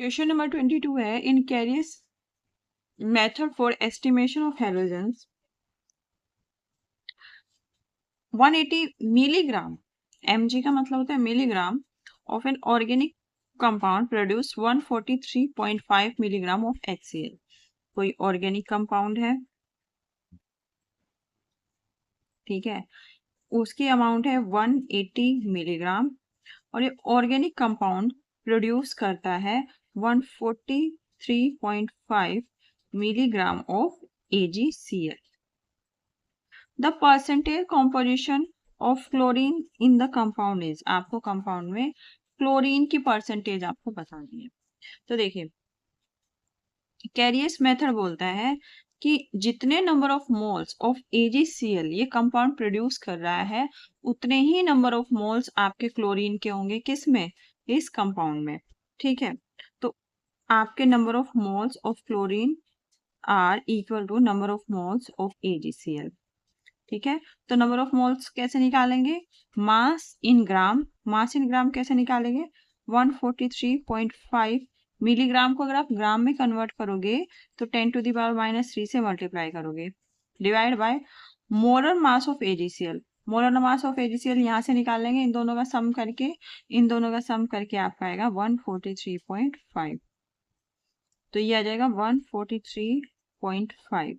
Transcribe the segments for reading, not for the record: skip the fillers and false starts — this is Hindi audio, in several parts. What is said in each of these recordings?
क्वेश्चन नंबर 22 है in Carius method for estimation of halogens 180 milligram mg का मतलब होता है milligram of an organic compound produce 143.5 milligram of HCl। कोई ऑर्गेनिक कंपाउंड है, ठीक है, उसकी अमाउंट है 180 मिलीग्राम और ये ऑर्गेनिक कंपाउंड प्रोड्यूस करता है 143.5 milligram of AgCl। The percentage composition of chlorine in the compound is, आपको कंपाउंड में क्लोरीन की परसेंटेज आपको बतानी है। तो देखिए कैरियस मेथड बोलता है कि जितने number of moles of AgCl ये कंपाउंड प्रोड्यूस कर रहा है उतने ही नंबर ऑफ मोल्स आपके क्लोरीन के होंगे, किस में, इस कंपाउंड में, ठीक है। तो आपके number of moles of chlorine are equal to number of moles of AgCl, ठीक है। तो नंबर ऑफ मोल्स कैसे निकालेंगे, मास इन ग्राम, मास इन ग्राम कैसे निकालेंगे, 143.5 मिलीग्राम को अगर आप ग्राम में कन्वर्ट करोगे तो 10⁻³ से मल्टीप्लाई करोगे, divide by molar mass of AgCl। Molar mass of AgCl यहाँ से निकाल लेंगे, इन दोनों का सम करके, इन दोनों का सम करके आपका आएगा 143.5, तो ये आ जाएगा 143.5।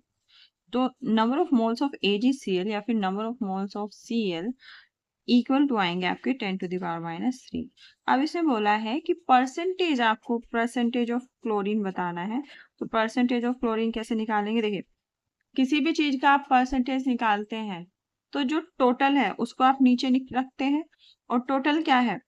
तो number of moles of AgCl या फिर number of moles of Cl equal to आएंगे आपके 10⁻³ अब इसमें बोला है कि परसेंटेज, आपको परसेंटेज ऑफ क्लोरीन बताना है। तो परसेंटेज ऑफ क्लोरीन कैसे निकालेंगे, देखिए किसी भी चीज का आप परसेंटेज निकालते हैं तो जो टोटल है उसको आप नीचे रखते हैं, और टोटल क्या है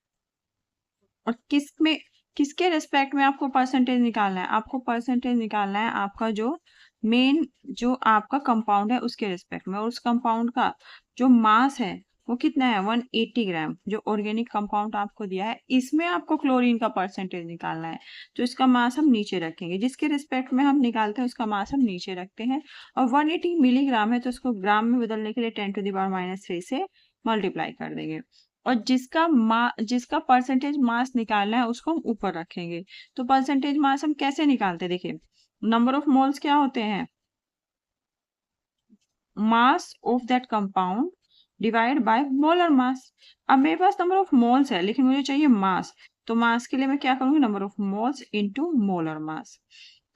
और किसके रेस्पेक्ट में आपको परसेंटेज निकालना है, आपको परसेंटेज निकालना है आपका जो मेन जो आपका कंपाउंड है उसके रेस्पेक्ट में, और उस कंपाउंड का जो मास है वो कितना है 180 ग्राम, जो ऑर्गेनिक कंपाउंड आपको दिया है इसमें आपको क्लोरीन का परसेंटेज निकालना है। तो इसका मास हम नीचे रखेंगे, जिसके रिस्पेक्ट में हम निकालते हैं उसका मास हम नीचे रखते हैं, और 180 मिलीग्राम है तो उसको ग्राम में बदलने के लिए 10⁻³ से मल्टीप्लाई कर देंगे, और जिसका परसेंटेज मास निकालना है उसको हम ऊपर रखेंगे। तो परसेंटेज मास हम कैसे निकालते हैं, देखिए नंबर ऑफ मोल्स क्या होते हैं, mass of that compound divide by molar mass. अब मेरे पास नंबर ऑफ मोल्स है लेकिन मुझे चाहिए मास, तो मास के लिए मैं क्या करूंगी, number of moles into molar mass.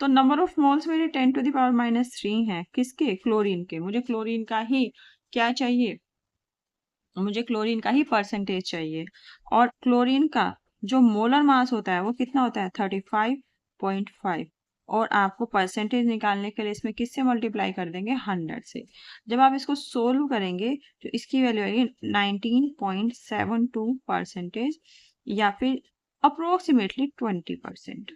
तो नंबर ऑफ मोल्स मेरे 10⁻³ है, किसके, क्लोरीन के। मुझे क्लोरीन का ही क्या चाहिए, मुझे क्लोरीन का ही परसेंटेज चाहिए, और क्लोरीन का जो मोलर मास होता है वो कितना होता है 35.5, और आपको परसेंटेज निकालने के लिए इसमें किससे मल्टीप्लाई कर देंगे 100 से। जब आप इसको सोल्व करेंगे तो इसकी वैल्यू आएगी 19.72% या फिर अप्रोक्सीमेटली 20%।